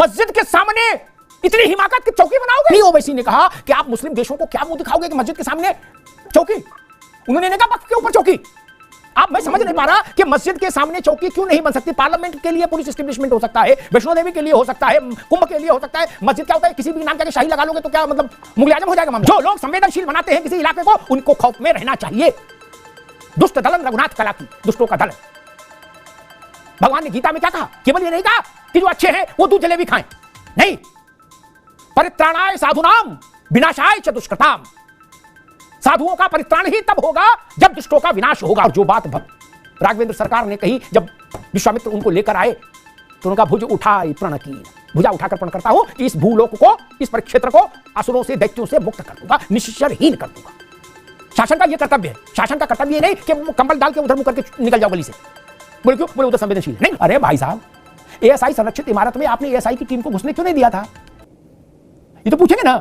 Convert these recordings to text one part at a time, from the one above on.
मस्जिद के सामने इतनी हिमाकत की चौकी बनाओगे? ओवैसी ने कहा कि आप मुस्लिम देशों को क्या मुंह दिखाओगे कि मस्जिद के सामने चौकी? उन्होंने कहा वक्फ के ऊपर चौकी। आप मैं समझ नहीं पा रहा कि मस्जिद के सामने चौकी क्यों नहीं बन सकती? पार्लियामेंट के लिए पुलिस एस्टेब्लिशमेंट हो सकता है, वैष्णो देवी के लिए हो सकता है, कुंभ के लिए हो सकता है। मस्जिद क्या होता है, किसी भी नाम का शाही लगा लोगे तो क्या मतलब मुगल आजम हो जाएगा मामला? जो लोग संवेदनशील बनाते हैं किसी इलाके को, उनको खौफ में रहना चाहिए। दुष्ट दलन रघुनाथ कला की, दुष्टों का दलन। भगवान ने गीता में क्या कहा? केवल ये नहीं कहा कि जो अच्छे हैं वो दूध जलेबी खाएं, नहीं, परित्राणाय साधुनाम विनाशाय च दुष्कृताम। साधुओं का परित्राण ही तब होगा जब दुष्टों का विनाश होगा। और जो बात राघवेंद्र सरकार ने कही जब विश्वामित्र उनको लेकर आए तो उनका भुज उठाई प्रण की, भुजा उठाकर प्रण करता हूं कि इस भूलोक को, इस परिक्षेत्र को असुरों से, दैत्यों से मुक्त कर दूंगा, निश्चरहीन कर दूंगा। शासन का यह कर्तव्य है। शासन का कर्तव्य नहीं कि कंबल डाल के उधर मुंह करके निकल जाओ गली से। बोले क्यों? बोले उधर संवेदनशील नहीं। अरे भाई साहब, एएसआई संरक्षित इमारत में आपने एएसआई की टीम को घुसने क्यों नहीं दिया था? ये तो पूछेंगे ना।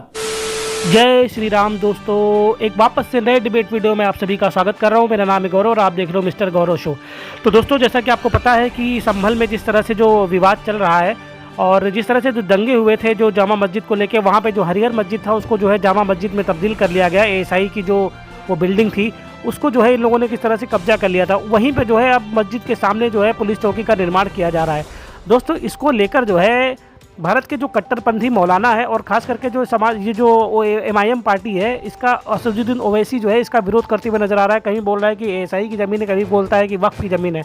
जय श्री राम दोस्तों, एक वापस से नए डिबेट वीडियो में आप सभी का स्वागत कर रहा हूं। मेरा नाम है गौरव और आप देख रहे हो मिस्टर गौरव शो। तो दोस्तों, जैसा कि आपको पता है कि संभल में जिस तरह से जो विवाद चल रहा है और जिस तरह से जो दंगे हुए थे जो जामा मस्जिद को लेके, वहाँ पे जो हरिहर मस्जिद था उसको जो है जामा मस्जिद में तब्दील कर लिया गया। एएसआई की जो वो बिल्डिंग थी उसको जो है इन लोगों ने किस तरह से कब्जा कर लिया था, वहीं पर जो है अब मस्जिद के सामने जो है पुलिस चौकी का निर्माण किया जा रहा है। दोस्तों, इसको लेकर जो है भारत के जो कट्टरपंथी मौलाना है और ख़ास करके जो समाज, ये जो MIM पार्टी है, इसका असदुद्दीन ओवैसी जो है इसका विरोध करते हुए नजर आ रहा है। कहीं बोल रहा है कि एएसआई की ज़मीन है, कहीं बोलता है कि वक्फ की ज़मीन है।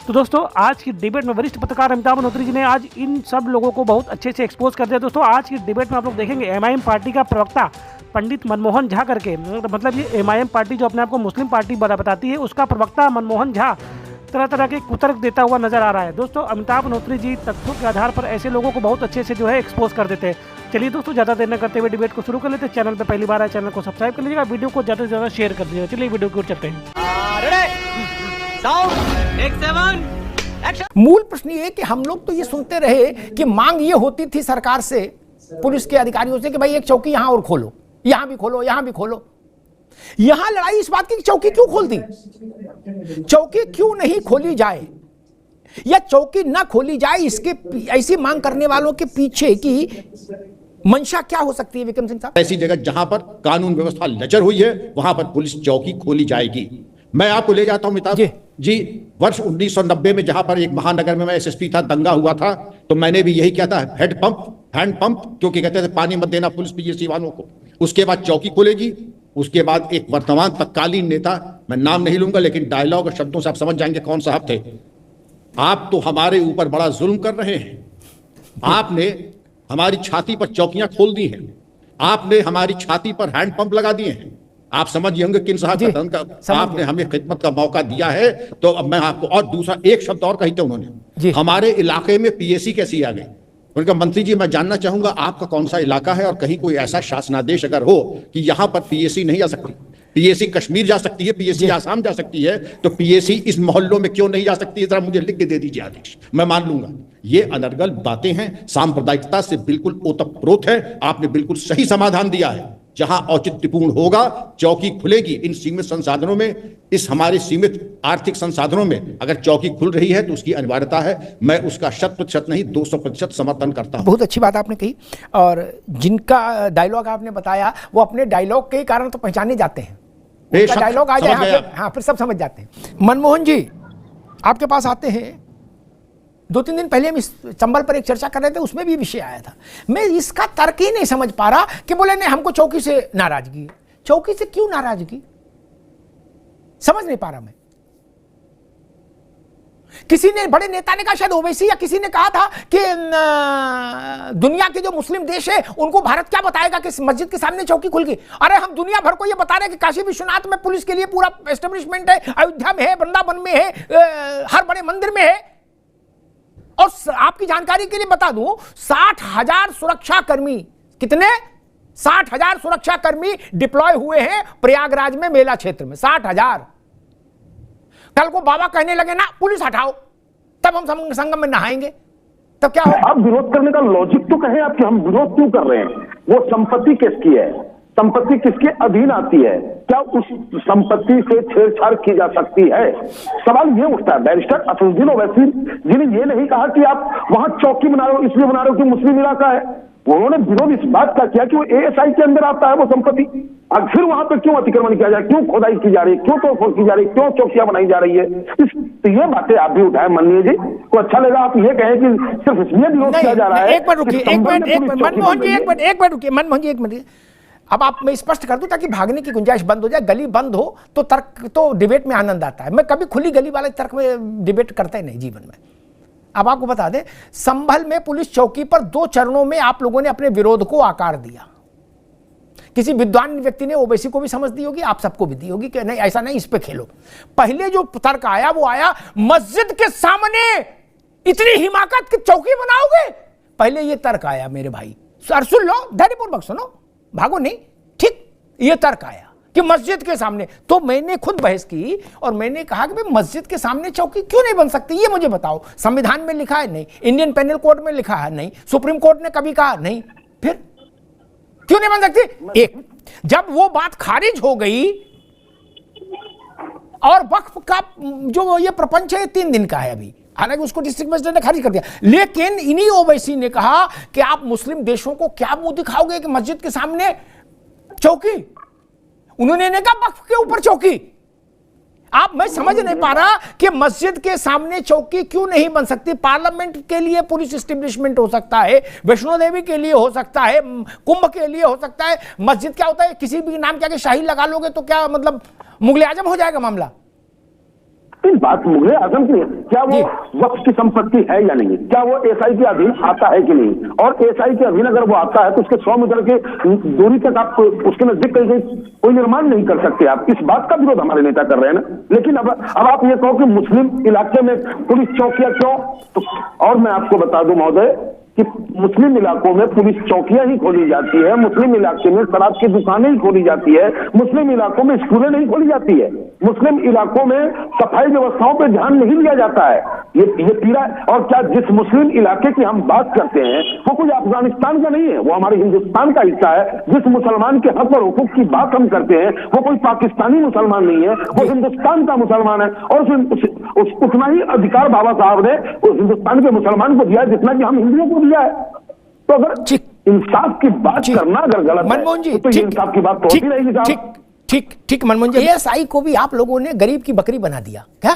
तो दोस्तों, आज की डिबेट में वरिष्ठ पत्रकार अमिताभ मनोत्री जी ने आज इन सब लोगों को बहुत अच्छे से एक्सपोज कर दिया। दोस्तों, आज की डिबेट में आप लोग देखेंगे MIM पार्टी का प्रवक्ता पंडित मनमोहन झा करके, मतलब ये MIM पार्टी जो अपने आप को मुस्लिम पार्टी बताती है, उसका प्रवक्ता मनमोहन झा तरह तरह के कुतर्क देता हुआ नजर आ रहा है। दोस्तों, अमिताभ मनोत्री जी तथ्यों के आधार पर ऐसे लोगों को बहुत अच्छे से जो है एक्सपोज कर देते हैं। चलिए दोस्तों, ज़्यादा देर न करते हुए डिबेट को शुरू कर लेते हैं। चैनल पे पहली बार आए, चैनल को सब्सक्राइब कर लीजिएगा, वीडियो को ज़्यादा से ज़्यादा शेयर कर दीजिएगा। चलिए वीडियो की ओर चलते हैं। मूल प्रश्न ये कि हम लोग तो ये सुनते रहे कि मांग ये होती थी सरकार से, पुलिस के अधिकारियों से कि भाई एक चौकी यहां और खोलो, यहां भी खोलो, यहां भी खोलो। यहां लड़ाई इस बात की चौकी क्यों खोलती, चौकी क्यों नहीं खोली जाए, या चौकी ना खोली जाए, इसके ऐसी मांग करने वालों के पीछे की मंशा क्या हो सकती है विक्रम सिंह साहब? ऐसी जगह जहां पर कानून व्यवस्था लचर हुई है वहां पर पुलिस चौकी खोली जाएगी। मैं आपको ले जाता हूं मिताब जी, वर्ष 1990 में जहां पर एक महानगर में मैं SSP था, दंगा हुआ था, तो मैंने भी यही किया था, हैंड पंप, क्योंकि कहते थे पानी मत देना पुलिस PSC वालों को। उसके बाद चौकी खुलेगी। उसके बाद एक वर्तमान तत्कालीन नेता, मैं नाम नहीं लूंगा लेकिन डायलॉग और शब्दों से आप समझ जाएंगे कौन साहब थे। आप तो हमारे ऊपर बड़ा जुल्म कर रहे हैं, आपने हमारी छाती पर चौकियां खोल दी हैं, आपने हमारी छाती पर हैंड पंप लगा दिए हैं। आप समझ होंगे किन साहब का आपने हमें खिदमत का मौका दिया है। तो अब मैं आपको और दूसरा एक शब्द और कही थे उन्होंने, हमारे इलाके में PSC कैसी आ गई। उनका मंत्री जी, मैं जानना चाहूंगा आपका कौन सा इलाका है और कहीं कोई ऐसा शासनादेश अगर हो कि यहां पर PSC नहीं आ सकती, PSC कश्मीर जा सकती है, PSC आसाम जा सकती है, तो PSC इस मोहल्लों में क्यों नहीं जा सकती है? जरा मुझे लिख के दे दीजिए आदेश, मैं मान लूंगा। ये अनर्गल बातें हैं, सांप्रदायिकता से बिल्कुल ओतप्रोत है। आपने बिल्कुल सही समाधान दिया है। जहां औचित्यपूर्ण होगा चौकी खुलेगी। इन सीमित संसाधनों में, इस हमारे सीमित आर्थिक संसाधनों में अगर चौकी खुल रही है तो उसकी अनिवार्यता है। मैं उसका 100% नहीं 200% समर्थन करता हूं। बहुत अच्छी बात आपने कही, और जिनका डायलॉग आपने बताया वो अपने डायलॉग के कारण तो पहचाने जाते हैं। उनका डायलॉग आ जाए हाँ, फिर सब समझ जाते हैं। मनमोहन जी, आपके पास आते हैं। 2-3 दिन पहले हम इस चंबल पर एक चर्चा कर रहे थे, उसमें भी विषय आया था। मैं इसका तर्क ही नहीं समझ पा रहा कि बोले नहीं हमको चौकी से नाराजगी है। चौकी से क्यों नाराजगी, समझ नहीं पा रहा मैं। किसी ने, बड़े नेता ने कहा, शायद ओवैसी या किसी ने कहा था कि दुनिया के जो मुस्लिम देश है उनको भारत क्या बताएगा कि मस्जिद के सामने चौकी खुल गई। अरे हम दुनिया भर को ये बता रहे हैं कि काशी विश्वनाथ में पुलिस के लिए पूरा एस्टेब्लिशमेंट है, अयोध्या में है, वृंदावन में है, हर बड़े मंदिर में है। और आपकी जानकारी के लिए बता दूं, 60,000 सुरक्षाकर्मी, कितने? 60,000 सुरक्षाकर्मी डिप्लॉय हुए हैं प्रयागराज में मेला क्षेत्र में। 60,000। कल को बाबा कहने लगे ना पुलिस हटाओ, तब हम संगम में नहाएंगे, तब क्या होगा? आप विरोध करने का लॉजिक तो कहें आप कि हम विरोध क्यों कर रहे हैं। वो संपत्ति किसकी है, संपत्ति किसके अधीन आती है, क्या उस संपत्ति से छेड़छाड़ की जा सकती है? सवाल ये उठता है। बैरिस्टर असदुद्दीन ओवैसी जी ने ये नहीं कहा कि आप वहां चौकी बना रहे हो, इसलिए बना रहे हो कि मुस्लिम इलाका है। उन्होंने विरोध इस बात का किया कि वो एएसआई के अंदर आता है वो संपत्ति, अब फिर वहां पर क्यों अतिक्रमण किया जाए, क्यों खोदाई की जा रही है, क्यों तोड़फोड़ की जा रही है, क्यों चौकियां बनाई जा रही है। तो ये बातें आप भी उठाए माननीय जी, तो अच्छा लगा आप ये कहें कि सिर्फ इसलिए विरोध किया जा रहा है। एक मिनट रुकिए, मनमोहन जी एक मिनट रुकिए, मनमोहन जी एक मिनट। अब आप मैं स्पष्ट कर दूं ताकि भागने की गुंजाइश बंद हो जाए। गली बंद हो तो तर्क तो डिबेट में आनंद आता है। मैं कभी खुली गली वाले तर्क में डिबेट करता ही नहीं जीवन में। अब आपको बता दें, संभल में पुलिस चौकी पर 2 चरणों में आप लोगों ने अपने विरोध को आकार दिया। किसी विद्वान व्यक्ति ने ओवैसी को भी समझ दी होगी, आप सबको भी दी होगी कि नहीं ऐसा नहीं, इस पे खेलो। पहले जो तर्क आया वो आया, मस्जिद के सामने इतनी हिमाकत की चौकी बनाओगे। पहले ये तर्क आया मेरे भाई, सर सुन लो, धैर्यपूर्वक सुनो, भागो नहीं, ठीक। ये तर्क आया कि मस्जिद के सामने, तो मैंने खुद बहस की और मैंने कहा कि भाई मस्जिद के सामने चौकी क्यों नहीं बन सकती, ये मुझे बताओ। संविधान में लिखा है नहीं, इंडियन पेनल कोड में लिखा है नहीं, सुप्रीम कोर्ट ने कभी कहा नहीं, फिर क्यों नहीं बन सकती? एक, जब वो बात खारिज हो गई और वक्फ का जो ये प्रपंच है 3 दिन का है अभी, हालांकि उसको डिस्ट्रिक्ट मजिस्ट्रेट ने खारिज कर दिया, लेकिन इन्हीं ओवैसी ने कहा कि आप मुस्लिम देशों को क्या मुंह दिखाओगे कि मस्जिद के सामने चौकी। उन्होंने ने कहा वक्फ के ऊपर चौकी। आप मैं समझ नहीं पा रहा कि मस्जिद के सामने चौकी क्यों नहीं बन सकती। पार्लियामेंट के लिए पुलिस एस्टेब्लिशमेंट हो सकता है, वैष्णो देवी के लिए हो सकता है, कुंभ के लिए हो सकता है। मस्जिद क्या होता है, किसी भी नाम के आगे शाही लगा लोगे तो क्या मतलब मुगल आजम हो जाएगा मामला। बात मुगल आजम की है, क्या वो वक्फ की संपत्ति है या नहीं, क्या वो एसआई के अधीन आता है कि नहीं, और एसआई के अधीन अगर वो आता है तो उसके 100 मीटर के दूरी तक आप उसके नजदीक कहीं कोई निर्माण नहीं कर सकते। आप इस बात का विरोध हमारे नेता कर रहे हैं ना। लेकिन अब आप ये कहो कि मुस्लिम इलाके में पुलिस चौकियां क्यों, तो और मैं आपको बता दूं महोदय कि मुस्लिम इलाकों में पुलिस चौकियां ही खोली जाती है, मुस्लिम इलाके में शराब की दुकानें ही खोली जाती है, मुस्लिम इलाकों में स्कूलें नहीं खोली जाती है, मुस्लिम इलाकों में सफाई व्यवस्थाओं पर ध्यान नहीं दिया जाता है। ये पीड़ा। और क्या जिस मुस्लिम इलाके की हम बात करते हैं वो कोई अफगानिस्तान का नहीं है, वो हमारे हिंदुस्तान का हिस्सा है। जिस मुसलमान के हक और हुकूक की बात हम करते हैं वो कोई पाकिस्तानी मुसलमान नहीं है, वो हिंदुस्तान का मुसलमान है। और उतना ही अधिकार बाबा साहब ने उस हिंदुस्तान के मुसलमान को दिया है जितना कि हम हिंदुओं को दिया है। तो अगर इंसाफ की बात करना अगर गलत मनमोहन जी, तो इंसाफ की बात तो होती रहेगी साहब। ठीक मनमोहन जी, एएसआई को भी आप लोगों ने गरीब की बकरी बना दिया क्या?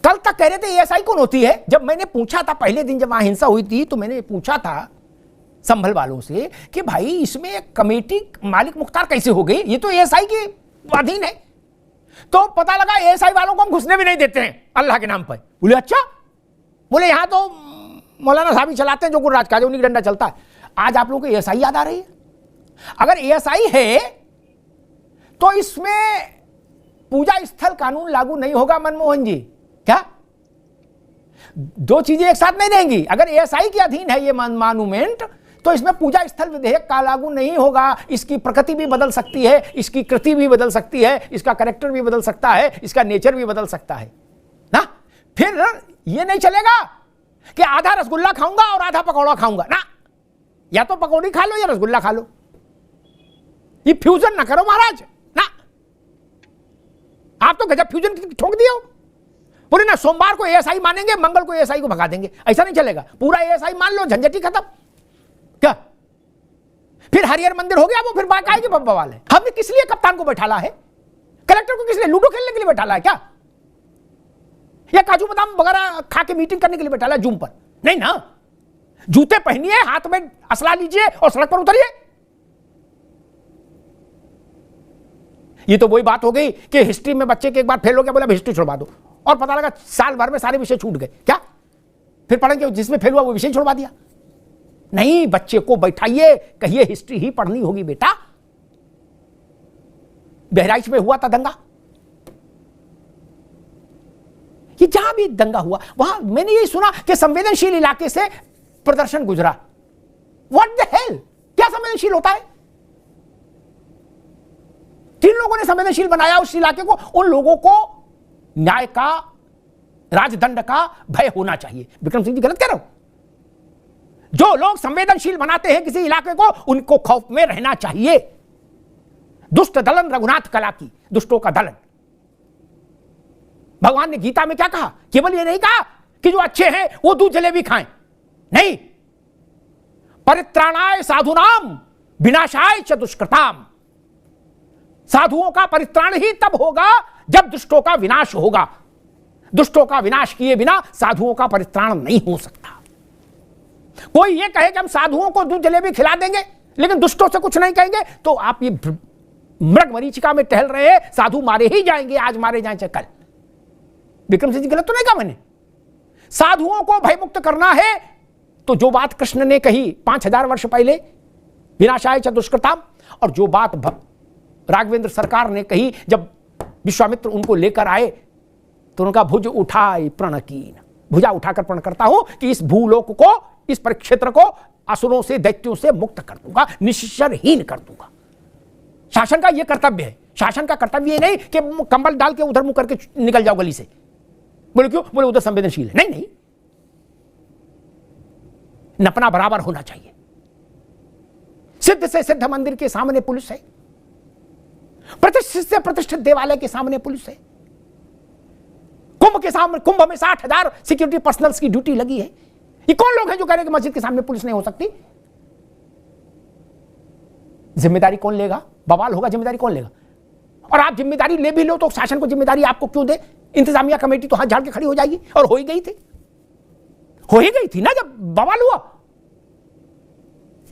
कल तक कह रहे थे एएसआई कौन होती है। जब मैंने पूछा था पहले दिन जब वहां हिंसा हुई थी तो मैंने पूछा था संभल वालों से कि भाई इसमें कमेटी मालिक मुख्तार कैसे हो गई, ये तो एएसआई के अधीन है। तो पता लगा एएसआई वालों को हम घुसने भी नहीं देते हैं अल्लाह के नाम पर। बोले अच्छा, बोले यहां तो मौलाना साहब ही चलाते हैं जो गुरराज का, जो उन्हीं डंडा चलता है। आज आप लोगों को एएसआई याद आ रही है। अगर एएसआई है तो इसमें पूजा स्थल कानून लागू नहीं होगा मनमोहन जी, क्या? 2 चीजें एक साथ नहीं रहेंगी। अगर एएसआई के अधीन है ये मॉन्यूमेंट तो इसमें पूजा स्थल विधेयक का लागू नहीं होगा। इसकी प्रकृति भी बदल सकती है, इसकी कृति भी बदल सकती है, इसका कैरेक्टर भी बदल सकता है, इसका नेचर भी बदल सकता है ना। फिर ये नहीं चलेगा कि आधा रसगुल्ला खाऊंगा और आधा पकौड़ा खाऊंगा ना, या तो पकौड़ी खा लो या रसगुल्ला खा लो। ये फ्यूजन ना करो महाराज ना। आप तो गजब फ्यूजन ठोक दिए हो। बोले ना सोमवार को एएसआई मानेंगे, मंगल को एएसआई को भगा देंगे। ऐसा नहीं चलेगा, पूरा एएसआई मान लो, झंझटी खत्म। क्या फिर हरिहर मंदिर हो गया, वो फिर बाकायदे बब्बा वाले। हमने किस लिए कप्तान को बैठाला है, कलेक्टर को किस लिए लूडो खेलने के लिए बैठाला है क्या, या काजू बादाम वगैरह खा के मीटिंग करने के लिए बैठाला जूम पर? नहीं ना। जूते पहनिए, हाथ में असला लीजिए और सड़क पर उतरिए। ये तो वही बात हो गई कि हिस्ट्री में बच्चे के एक बार फेल हो गया, बोला हिस्ट्री छुड़वा दो, और पता लगा साल भर में सारे विषय छूट गए। क्या फिर पढ़ेंगे, जिसमें फेल हुआ वो विषय छुड़वा दिया? नहीं, बच्चे को बैठाइए, कहिए हिस्ट्री ही पढ़नी होगी बेटा। बहराइच में हुआ था दंगा, ये जहां भी दंगा हुआ वहां मैंने ये सुना कि संवेदनशील इलाके से प्रदर्शन गुजरा। व्हाट द हेल, क्या संवेदनशील होता है? 3 लोगों ने संवेदनशील बनाया उस इलाके को। उन लोगों को न्याय का, राजदंड का भय होना चाहिए। विक्रम सिंह जी गलत कह रहे हो। जो लोग संवेदनशील बनाते हैं किसी इलाके को, उनको खौफ में रहना चाहिए। दुष्ट दलन रघुनाथ कला की, दुष्टों का दलन। भगवान ने गीता में क्या कहा? केवल ये नहीं कहा कि जो अच्छे हैं वो दूध जलेबी खाएं, नहीं, परित्राणाय साधुनाम विनाशाय च दुष्कृताम। साधुओं का परित्राण ही तब होगा जब दुष्टों का विनाश होगा। दुष्टों का विनाश किए बिना साधुओं का परित्राण नहीं हो सकता। कोई ये कहे कि हम साधुओं को दूध जलेबी खिला देंगे लेकिन दुष्टों से कुछ नहीं कहेंगे, तो आप ये मृग मरीचिका में टहल रहे हैं, साधु मारे ही जाएंगे, आज मारे जाए चाहे कल। विक्रम सिंह जी गलत तो नहीं कहा मैंने? साधुओं को भयमुक्त करना है तो जो बात कृष्ण ने कही 5000 वर्ष पहले, विनाशाय च दुष्कृताम, और जो बात राघवेंद्र सरकार ने कही जब विश्वामित्र उनको लेकर आए तो उनका भुज उठाए प्रणकीन, भुजा उठाकर प्रण करता हूं कि इस भूलोक को, इस परिक्षेत्र को असुरों से, दैत्यों से मुक्त कर दूंगा, निश्चरहीन कर दूंगा। शासन का यह कर्तव्य है। शासन का कर्तव्य ये नहीं कि कंबल डाल के उधर मुंह करके निकल जाओ गली से। बोले क्यों? बोले उधर संवेदनशील है। नहीं, नपना बराबर होना चाहिए। सिद्ध से सिद्ध मंदिर के सामने पुलिस है, प्रतिष्ठित से प्रतिष्ठित देवालय के सामने पुलिस है, कुंभ के सामने, कुंभ में 60,000 सिक्योरिटी पर्सनल्स की ड्यूटी लगी है। ये कौन लोग हैं जो कह रहे हैं कि मस्जिद के सामने पुलिस नहीं हो सकती? जिम्मेदारी कौन लेगा? बवाल होगा, जिम्मेदारी कौन लेगा? और आप जिम्मेदारी ले भी लो तो शासन को जिम्मेदारी आपको क्यों दे? इंतजामिया कमेटी तो हाथ झाड़ के खड़ी हो जाएगी, और हो ही गई थी, हो ही गई थी ना जब बवाल हुआ।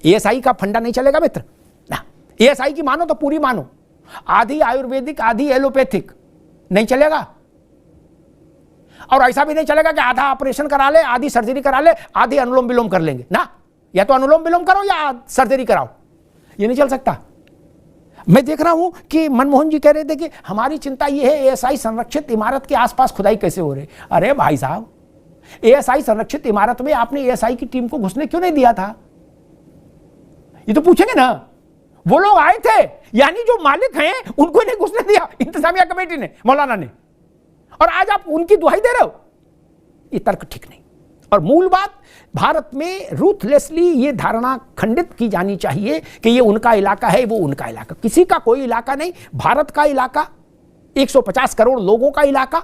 एएसआई का फंडा नहीं चलेगा मित्र ना। एएसआई की मानो तो पूरी मानो, आधी आयुर्वेदिक आधी एलोपैथिक नहीं चलेगा। और ऐसा भी नहीं चलेगा कि आधा ऑपरेशन करा ले, आधी सर्जरी करा ले, आधी अनुलोम विलोम कर लेंगे ना। या तो अनुलोम विलोम करो या सर्जरी कराओ, ये नहीं चल सकता। मैं देख रहा हूं कि मनमोहन जी कह रहे थे कि हमारी चिंता यह है एएसआई संरक्षित इमारत के आसपास खुदाई कैसे हो रही। अरे भाई साहब, एएसआई संरक्षित इमारत में आपने एएसआई की टीम को घुसने क्यों नहीं दिया था? ये तो पूछेंगे ना। वो लोग आए थे, यानी जो मालिक हैं उनको नहीं घुसने दिया इंतजामिया कमेटी ने, मौलाना ने, और आज आप उनकी दुहाई दे रहे हो। ये तर्क ठीक नहीं। और मूल बात, भारत में रूथलेसली ये धारणा खंडित की जानी चाहिए कि ये उनका इलाका है, वो उनका इलाका। किसी का कोई इलाका नहीं, भारत का इलाका, 150 करोड़ लोगों का इलाका,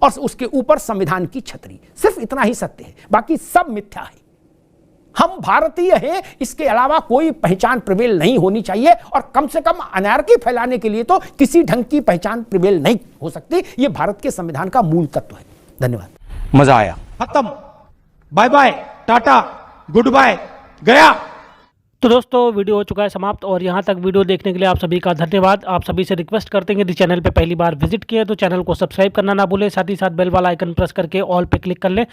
और उसके ऊपर संविधान की छतरी। सिर्फ इतना ही सत्य है, बाकी सब मिथ्या है। हम भारतीय हैं, इसके अलावा कोई पहचान प्रिवेल नहीं होनी चाहिए, और कम से कम अनारकी फैलाने के लिए तो किसी ढंग की पहचान प्रिवेल नहीं हो सकती। ये भारत के संविधान का मूल तत्व है। धन्यवाद। मजा आया। खत्म, bye bye, tata, goodbye, गया। तो दोस्तों वीडियो हो चुका है समाप्त, और यहाँ तक वीडियो देखने के लिए आप सभी का धन्यवाद। आप सभी से रिक्वेस्ट करते हैं कि चैनल पे पहली बार विजिट किए तो चैनल को सब्सक्राइब करना ना भूलें, साथ ही साथ बेल वाला आइकन प्रेस करके ऑल पे क्लिक कर लें,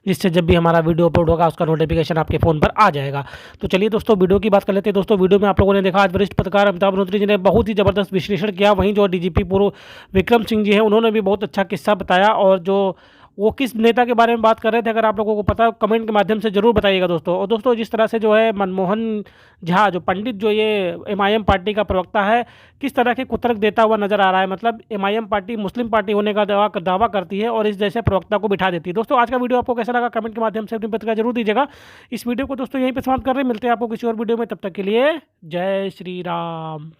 जिससे जब भी हमारा वीडियो अपलोड होगा उसका नोटिफिकेशन आपके फ़ोन पर आ जाएगा। तो चलिए दोस्तों वीडियो की बात कर लेते हैं। दोस्तों वीडियो में आप लोगों ने देखा आज वरिष्ठ पत्रकार अमिताभ मल्होत्रा जी ने बहुत ही ज़बरदस्त विश्लेषण किया। वहीं जो डीजीपी पूर्व विक्रम सिंह जी हैं उन्होंने भी बहुत अच्छा किस्सा बताया, और जो वो किस नेता के बारे में बात कर रहे थे, अगर आप लोगों को पता है कमेंट के माध्यम से जरूर बताइएगा दोस्तों। और दोस्तों जिस तरह से जो है मनमोहन झा जो पंडित जो ये एमआईएम पार्टी का प्रवक्ता है, किस तरह के कुतर्क देता हुआ नजर आ रहा है। मतलब एमआईएम पार्टी मुस्लिम पार्टी होने का दावा करती है और इस जैसे प्रवक्ता को बिठा देती है। दोस्तों आज का वीडियो आपको कैसा लगा कमेंट के माध्यम से अपनी प्रतिक्रिया जरूर दीजिएगा। इस वीडियो को दोस्तों यहीं पर समाप्त कर रहे हैं, मिलते हैं आपको किसी और वीडियो में, तब तक के लिए जय श्री राम।